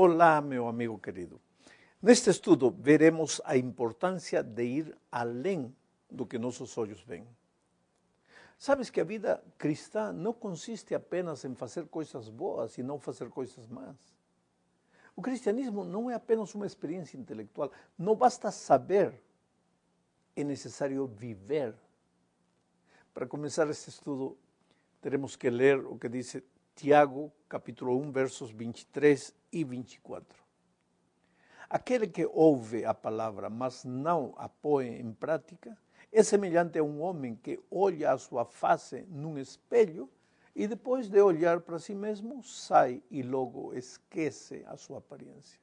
Olá, meu amigo querido. Neste estudo veremos a importância de ir além do que nossos olhos veem. Sabes que a vida cristã não consiste apenas em fazer coisas boas e não fazer coisas más. O cristianismo não é apenas uma experiência intelectual. Não basta saber, é necessário viver. Para começar este estudo, teremos que ler o que diz Tiago, capítulo 1, versos 23 e 24. Aquele que ouve a palavra, mas não a põe em prática, é semelhante a um homem que olha a sua face num espelho e depois de olhar para si mesmo, sai e logo esquece a sua aparência.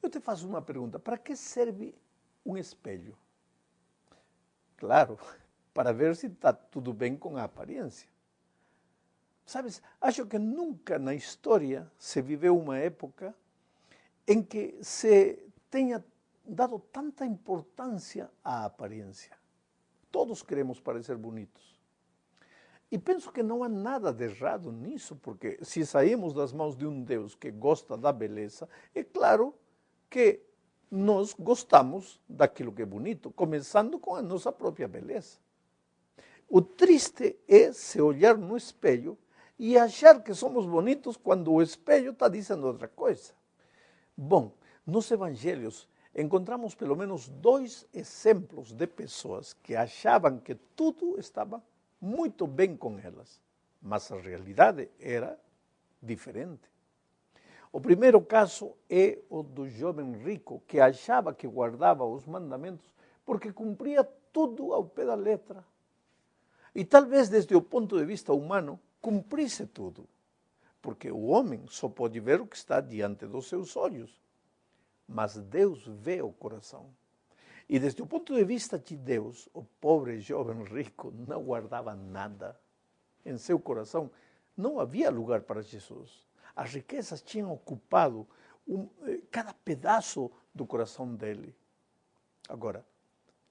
Eu te faço uma pergunta, para que serve um espelho? Claro, para ver se está tudo bem com a aparência. Sabes, acho que nunca na história se viveu uma época em que se tenha dado tanta importância à aparência. Todos queremos parecer bonitos. E penso que não há nada de errado nisso, porque se saímos das mãos de um Deus que gosta da beleza, é claro que nós gostamos daquilo que é bonito, começando com a nossa própria beleza. O triste é se olhar no espelho e achar que somos bonitos quando o espelho está dizendo outra coisa. Bom, nos evangelhos encontramos pelo menos 2 exemplos de pessoas que achavam que tudo estava muito bem com elas, mas a realidade era diferente. O primeiro caso é o do jovem rico, que achava que guardava os mandamentos porque cumpria tudo ao pé da letra. E talvez desde o ponto de vista humano, cumprisse tudo, porque o homem só pode ver o que está diante dos seus olhos, mas Deus vê o coração. E desde o ponto de vista de Deus, o pobre jovem rico não guardava nada. Em seu coração não havia lugar para Jesus. As riquezas tinham ocupado cada pedaço do coração dele. Agora,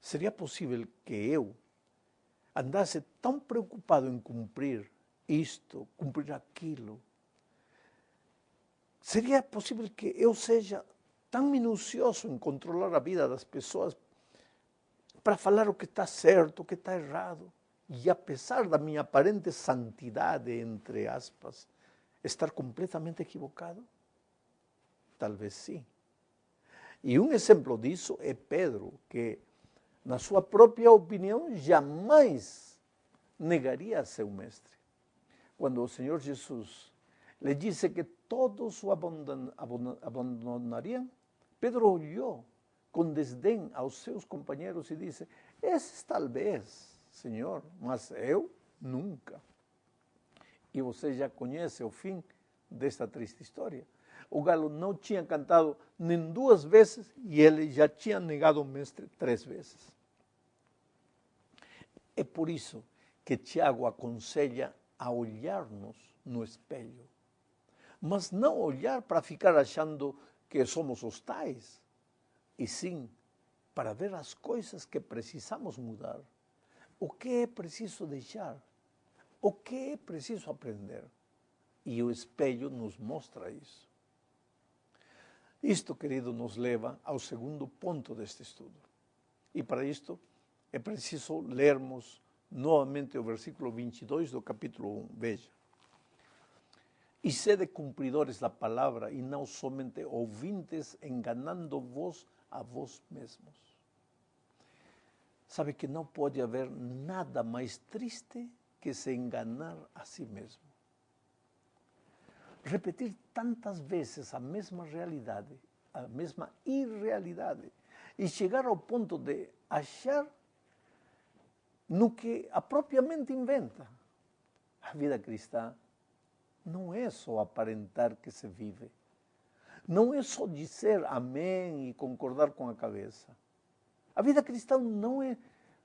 seria possível que eu andasse tão preocupado em cumprir isto, cumprir aquilo? Seria possível que eu seja tão minucioso em controlar a vida das pessoas para falar o que está certo, o que está errado? E apesar da minha aparente santidade, entre aspas, estar completamente equivocado? Talvez sim. E um exemplo disso é Pedro, que na sua própria opinião jamais negaria a seu mestre. Quando o Senhor Jesus lhe disse que todos o abandonariam, Pedro olhou com desdém aos seus companheiros e disse: esses talvez, Senhor, mas eu nunca. E você já conhece o fim desta triste história. O galo não tinha cantado nem 2 vezes e ele já tinha negado o mestre 3 vezes. É por isso que Tiago aconselha a olhar-nos no espelho, mas não olhar para ficar achando que somos os tais, e sim para ver as coisas que precisamos mudar, o que é preciso deixar, o que é preciso aprender. E o espelho nos mostra isso. Isto, querido, nos leva ao segundo ponto deste estudo. E para isto é preciso lermos novamente o versículo 22 do capítulo 1. Veja. E sede cumpridores da palavra e não somente ouvintes, enganando-vos a vós mesmos. Sabe que não pode haver nada mais triste que se enganar a si mesmo. Repetir tantas vezes a mesma realidade, a mesma irrealidade, e chegar ao ponto de achar no que a própria mente inventa. A vida cristã não é só aparentar que se vive. Não é só dizer amém e concordar com a cabeça. A vida cristã não é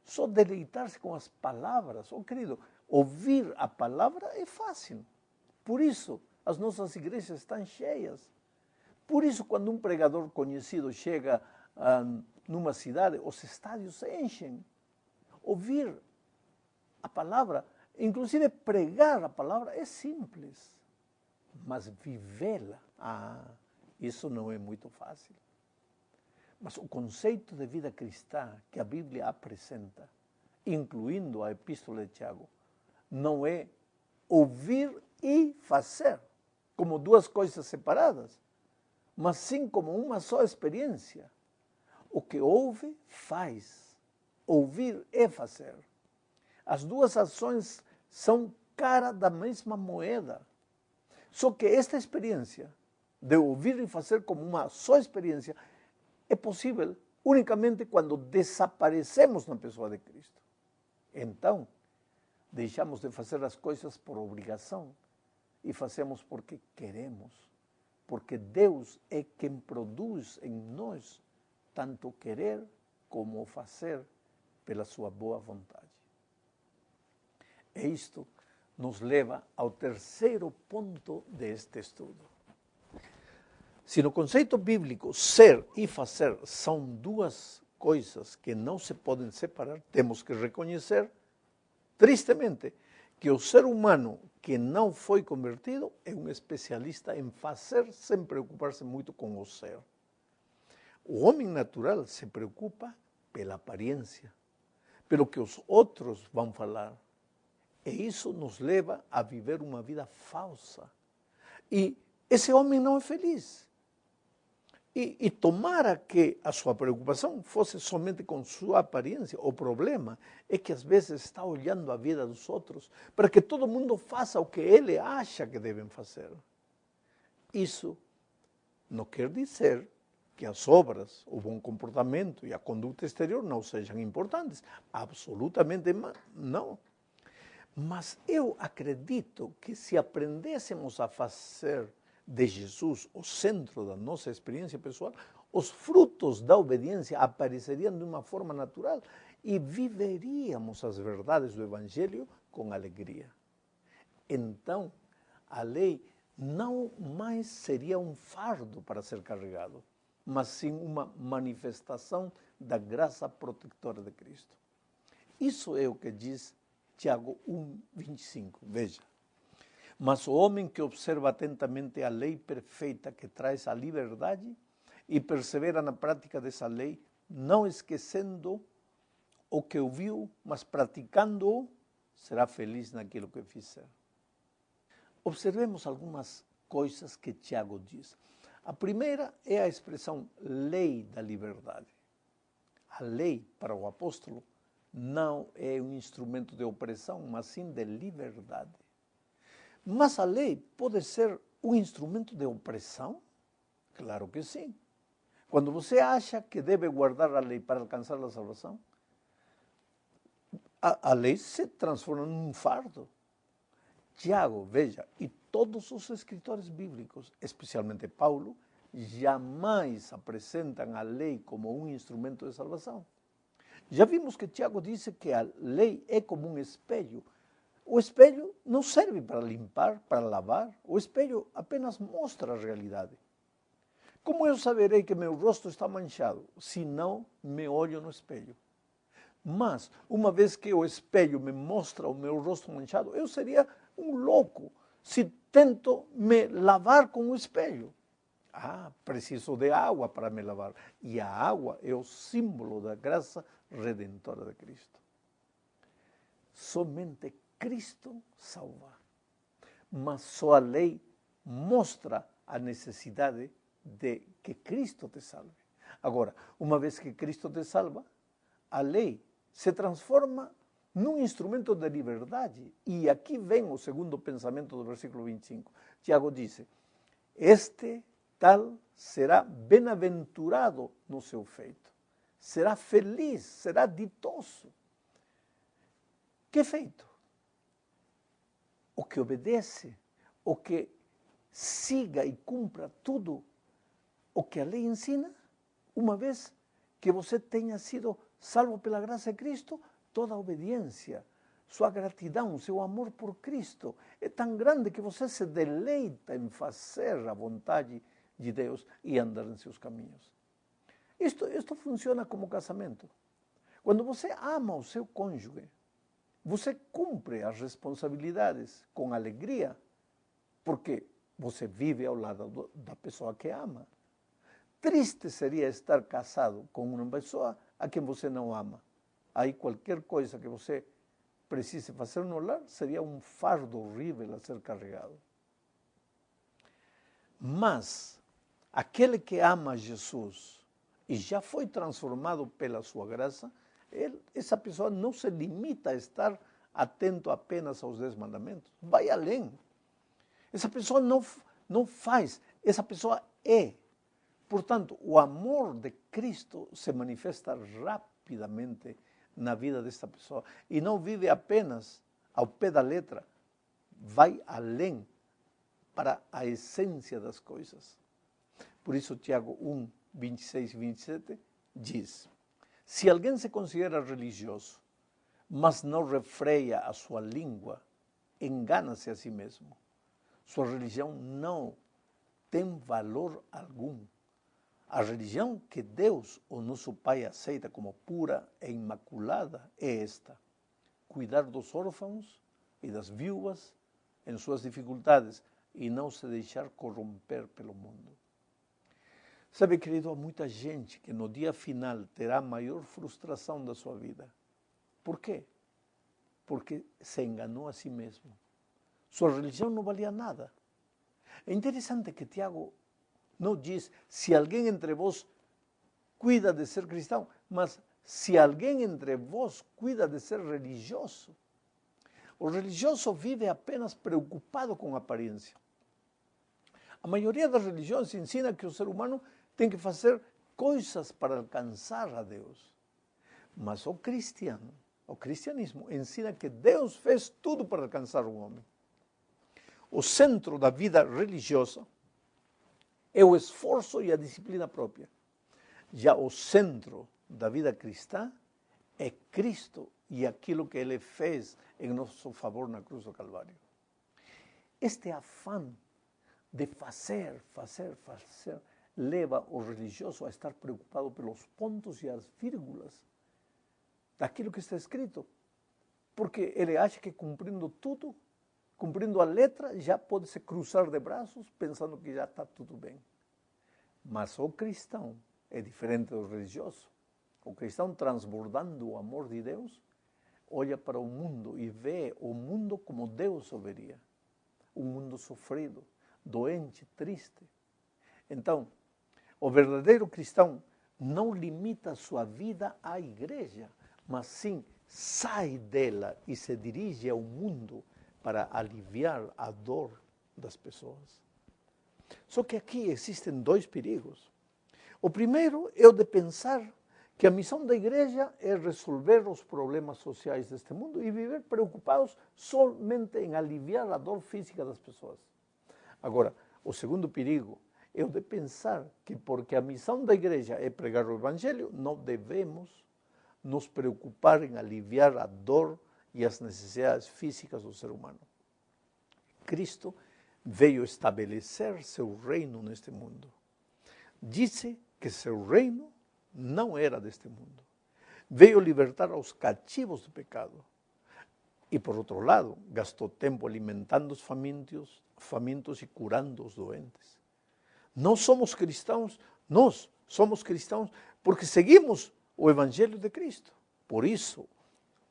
só deleitar-se com as palavras. Oh, querido, ouvir a palavra é fácil. Por isso, as nossas igrejas estão cheias. Por isso, quando um pregador conhecido chega numa cidade, os estádios se enchem. Ouvir a palavra, inclusive pregar a palavra, é simples. Mas vivê-la Isso não é muito fácil. Mas o conceito de vida cristã que a Bíblia apresenta, incluindo a Epístola de Tiago, não é ouvir e fazer como duas coisas separadas, mas sim como uma só experiência. O que ouve, faz. Ouvir é fazer. As duas ações são cara da mesma moeda. Só que esta experiência de ouvir e fazer como uma só experiência é possível unicamente quando desaparecemos na pessoa de Cristo. Então, deixamos de fazer as coisas por obrigação e fazemos porque queremos, porque Deus é quem produz em nós tanto querer como fazer pela sua boa vontade. E isto nos leva ao terceiro ponto deste estudo. Se no conceito bíblico ser e fazer são duas coisas que não se podem separar, temos que reconhecer, tristemente, que o ser humano que não foi convertido é um especialista em fazer sem preocupar-se muito com o ser. O homem natural se preocupa pela aparência, pelo que os outros vão falar. E isso nos leva a viver uma vida falsa. E esse homem não é feliz. E tomara que a sua preocupação fosse somente com sua aparência. O problema é que às vezes está olhando a vida dos outros para que todo mundo faça o que ele acha que devem fazer. Isso não quer dizer que as obras, o bom comportamento e a conduta exterior não sejam importantes. Absolutamente não. Mas eu acredito que se aprendêssemos a fazer de Jesus o centro da nossa experiência pessoal, os frutos da obediência apareceriam de uma forma natural e viveríamos as verdades do Evangelho com alegria. Então, a lei não mais seria um fardo para ser carregado, mas sim uma manifestação da graça protetora de Cristo. Isso é o que diz Tiago 1:25. Veja. Mas o homem que observa atentamente a lei perfeita que traz a liberdade e persevera na prática dessa lei, não esquecendo o que ouviu, mas praticando-o, será feliz naquilo que fizer. Observemos algumas coisas que Tiago diz. A primeira é a expressão lei da liberdade. A lei, para o apóstolo, não é um instrumento de opressão, mas sim de liberdade. Mas a lei pode ser um instrumento de opressão? Claro que sim. Quando você acha que deve guardar a lei para alcançar a salvação, a lei se transforma num fardo. Tiago, veja, e todos os escritores bíblicos, especialmente Paulo, jamais apresentam a lei como um instrumento de salvação. Já vimos que Tiago disse que a lei é como um espelho. O espelho não serve para limpar, para lavar. O espelho apenas mostra a realidade. Como eu saberei que meu rosto está manchado, se não me olho no espelho? Mas, uma vez que o espelho me mostra o meu rosto manchado, eu seria um louco se tento me lavar com o espelho. Preciso de água para me lavar. E a água é o símbolo da graça redentora de Cristo. Somente Cristo salva. Mas só a lei mostra a necessidade de que Cristo te salve. Agora, uma vez que Cristo te salva, a lei se transforma num instrumento de liberdade. E aqui vem o segundo pensamento do versículo 25. Tiago diz, este tal será bem-aventurado no seu feito. Será feliz, será ditoso. Que feito? O que obedece, o que siga e cumpra tudo o que a lei ensina, uma vez que você tenha sido salvo pela graça de Cristo, toda a obediência, sua gratidão, seu amor por Cristo é tão grande que você se deleita em fazer a vontade de Deus e andar em seus caminhos. Isto funciona como casamento. Quando você ama o seu cônjuge, você cumpre as responsabilidades com alegria, porque Você vive ao lado da pessoa que ama. Triste seria estar casado com uma pessoa a quem você não ama. Aí qualquer coisa que você precise fazer no lar seria um fardo horrível a ser carregado. Mas aquele que ama Jesus e já foi transformado pela sua graça, essa pessoa não se limita a estar atento apenas aos 10 mandamentos. Vai além. Essa pessoa não faz, essa pessoa é. Portanto, o amor de Cristo se manifesta rapidamente na vida desta pessoa. E não vive apenas ao pé da letra, vai além para a essência das coisas. Por isso, Tiago 1, 26 e 27 diz: se alguém se considera religioso, mas não refreia a sua língua, engana-se a si mesmo. Sua religião não tem valor algum. A religião que Deus, o nosso Pai, aceita como pura e imaculada é esta: cuidar dos órfãos e das viúvas em suas dificuldades e não se deixar corromper pelo mundo. Sabe, querido, há muita gente que no dia final terá a maior frustração da sua vida. Por quê? Porque se enganou a si mesmo. Sua religião não valia nada. É interessante que Tiago não diz se alguém entre vós cuida de ser cristão, mas se alguém entre vós cuida de ser religioso. O religioso vive apenas preocupado com a aparência. A maioria das religiões ensina que o ser humano tem que fazer coisas para alcançar a Deus. Mas o cristianismo ensina que Deus fez tudo para alcançar o homem. O centro da vida religiosa é o esforço e a disciplina própria. Já o centro da vida cristã é Cristo e aquilo que Ele fez em nosso favor na cruz do Calvário. Este afã de fazer, leva o religioso a estar preocupado pelos pontos e as vírgulas daquilo que está escrito. Porque ele acha que cumprindo tudo, cumprindo a letra, já pode se cruzar de braços, pensando que já está tudo bem. Mas o cristão é diferente do religioso. O cristão, transbordando o amor de Deus, olha para o mundo e vê o mundo como Deus o veria. Um mundo sofrido, doente, triste. Então, o verdadeiro cristão não limita a sua vida à igreja, mas sim sai dela e se dirige ao mundo para aliviar a dor das pessoas. Só que aqui existem dois perigos. O primeiro é o de pensar que a missão da igreja é resolver os problemas sociais deste mundo e viver preocupados somente em aliviar a dor física das pessoas. Agora, o segundo perigo é o de pensar que porque a missão da igreja é pregar o evangelho, não devemos nos preocupar em aliviar a dor e as necessidades físicas do ser humano. Cristo veio estabelecer seu reino neste mundo. Disse que seu reino não era deste mundo. Veio libertar aos cativos do pecado. E, por outro lado, gastou tempo alimentando os famintos e curando os doentes. Nós somos cristãos porque seguimos o Evangelho de Cristo. Por isso,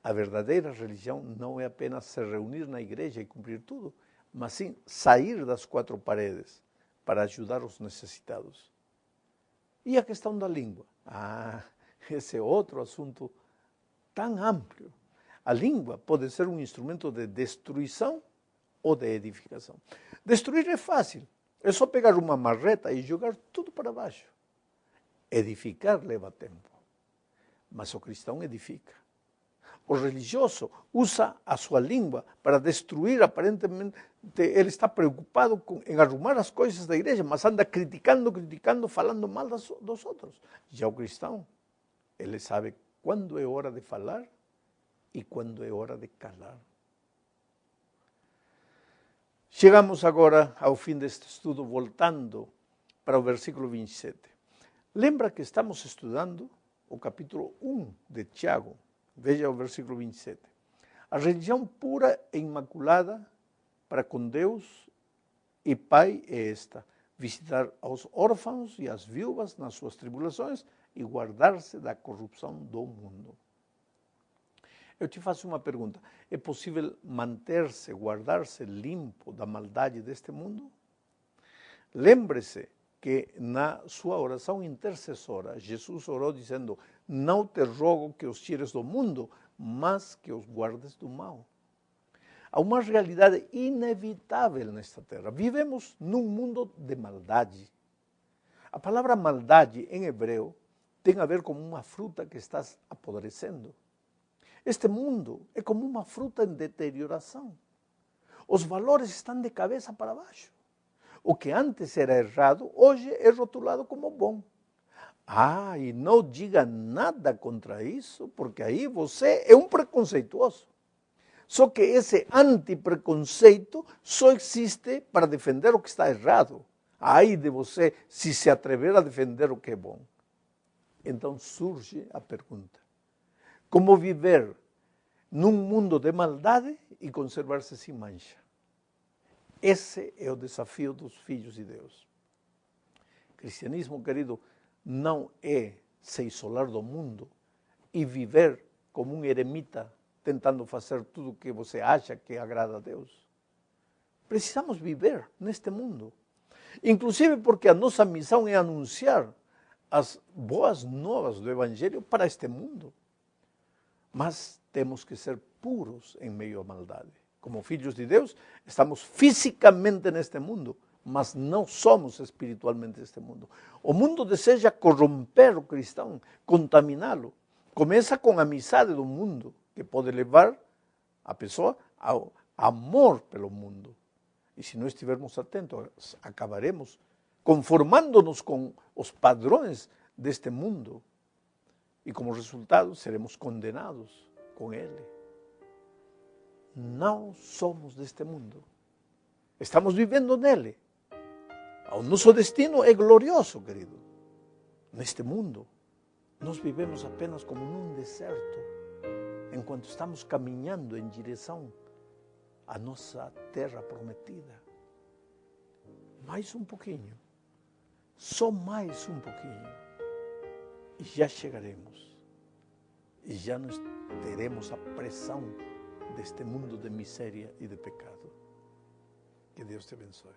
a verdadeira religião não é apenas se reunir na igreja e cumprir tudo, mas sim sair das quatro paredes para ajudar os necessitados. E a questão da língua? Esse é outro assunto tão amplo. A língua pode ser um instrumento de destruição ou de edificação. Destruir é fácil. É só pegar uma marreta e jogar tudo para baixo. Edificar leva tempo. Mas o cristão edifica. O religioso usa a sua língua para destruir, aparentemente, ele está preocupado em arrumar as coisas da igreja, mas anda criticando, falando mal dos outros. Já o cristão, ele sabe quando é hora de falar e quando é hora de calar. Chegamos agora ao fim deste estudo, voltando para o versículo 27. Lembra que estamos estudando o capítulo 1 de Tiago. Veja o versículo 27. A religião pura e imaculada para com Deus e pai é esta: visitar aos órfãos e às viúvas nas suas tribulações e guardar-se da corrupção do mundo. Eu te faço uma pergunta: é possível manter-se, guardar-se limpo da maldade deste mundo? Lembre-se que na sua oração intercessora, Jesus orou dizendo: não te rogo que os tires do mundo, mas que os guardes do mal. Há uma realidade inevitável nesta terra. Vivemos num mundo de maldade. A palavra maldade em hebreu tem a ver com uma fruta que está apodrecendo. Este mundo é como uma fruta em deterioração. Os valores estão de cabeça para baixo. O que antes era errado, hoje é rotulado como bom. E não diga nada contra isso, porque aí você é um preconceituoso. Só que esse antipreconceito só existe para defender o que está errado. Aí de você se atrever a defender o que é bom. Então surge a pergunta: como viver num mundo de maldade e conservar-se sem mancha? Esse é o desafio dos filhos de Deus. Cristianismo, querido, não é se isolar do mundo e viver como um eremita, tentando fazer tudo o que você acha que agrada a Deus. Precisamos viver neste mundo. Inclusive porque a nossa missão é anunciar as boas novas do Evangelho para este mundo. Mas temos que ser puros em meio à maldade. Como filhos de Deus, estamos fisicamente neste mundo, mas não somos espiritualmente neste mundo. O mundo deseja corromper o cristão, contaminá-lo. Começa com a amizade do mundo, que pode levar a pessoa ao amor pelo mundo. E se não estivermos atentos, acabaremos conformando-nos com os padrões deste mundo. E como resultado, seremos condenados com ele. Não somos deste mundo. Estamos vivendo nele. O nosso destino é glorioso, querido. Neste mundo, nós vivemos apenas como num deserto, enquanto estamos caminhando em direção à nossa terra prometida. Mais um pouquinho, só mais um pouquinho, e já chegaremos. E já não teremos a pressão deste mundo de miséria e de pecado. Que Deus te abençoe.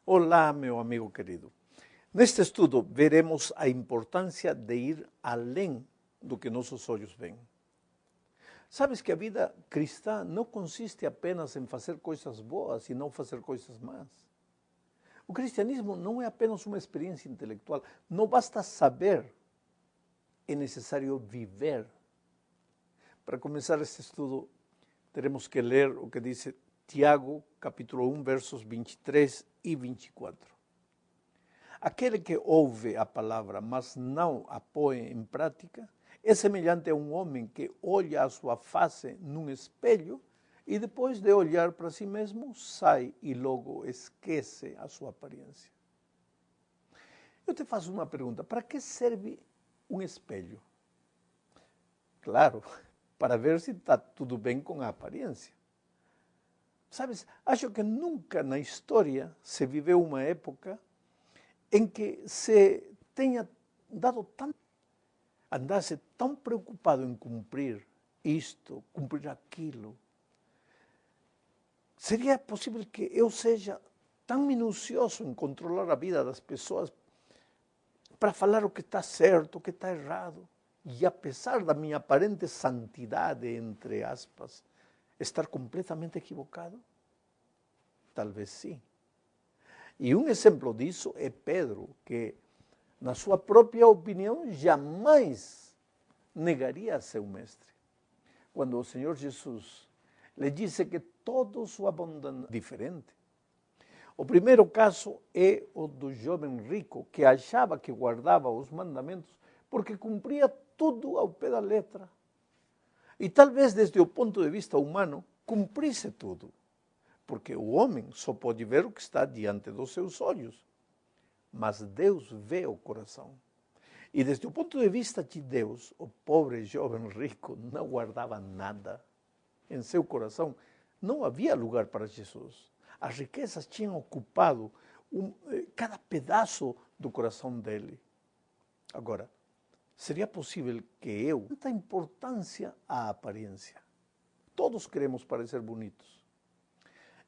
Olá, meu amigo querido. Neste estudo veremos a importância de ir além do que nossos olhos veem. Sabes que a vida cristã não consiste apenas em fazer coisas boas e não fazer coisas más. O cristianismo não é apenas uma experiência intelectual. Não basta saber, é necessário viver. Para começar este estudo, teremos que ler o que diz Tiago, capítulo 1, versos 23 e 24. Aquele que ouve a palavra, mas não a põe em prática, é semelhante a um homem que olha a sua face num espelho e depois de olhar para si mesmo, sai e logo esquece a sua aparência. Eu te faço uma pergunta: para que serve um espelho? Claro, para ver se está tudo bem com a aparência. Sabes, acho que nunca na história se viveu uma época em que se tenha dado tanto, andasse tão preocupado em cumprir isto, cumprir aquilo. Seria possível que eu seja tão minucioso em controlar a vida das pessoas para falar o que está certo, o que está errado, e apesar da minha aparente santidade, entre aspas, estar completamente equivocado? Talvez sim. E um exemplo disso é Pedro, que na sua própria opinião jamais negaria a seu mestre. Quando o Senhor Jesus lhe disse que todos o abandonaram, diferente. O primeiro caso é o do jovem rico, que achava que guardava os mandamentos porque cumpria tudo ao pé da letra. E talvez desde o ponto de vista humano, cumprisse tudo. porque o homem só pode ver o que está diante dos seus olhos, mas Deus vê o coração. E desde o ponto de vista de Deus, o pobre jovem rico não guardava nada. Em seu coração não havia lugar para Jesus. As riquezas tinham ocupado cada pedaço do coração dele. Agora, seria possível que eu, tanta importância à aparência. Todos queremos parecer bonitos.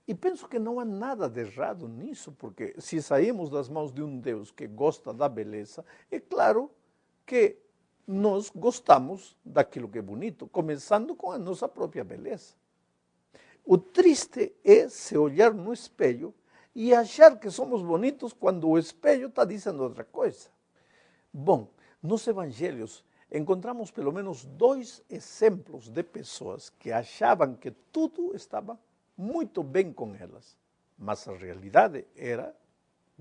E penso que não há nada de errado nisso, porque se saímos das mãos de um Deus que gosta da beleza, é claro que nós gostamos daquilo que é bonito, começando com a nossa própria beleza. O triste é se olhar no espelho e achar que somos bonitos quando o espelho está dizendo outra coisa. Bom, nos evangelhos encontramos pelo menos 2 exemplos de pessoas que achavam que tudo estava muito bem com elas, mas a realidade era